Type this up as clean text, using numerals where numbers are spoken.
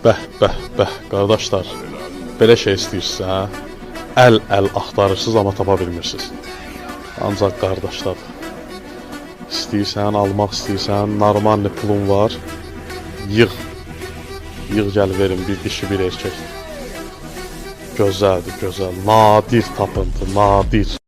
Bəh, qardaşlar. Belə şey istəyirsən, əl axtarırsınız, amma tapa bilmirsiniz. Ancaq qardaşlar, istəyirsən, almaq istəyirsən, normal pulun var, yığ gəl verin, bir dişi, bir erkək. Gözəldir, gözəl, nadir tapıntı, nadir.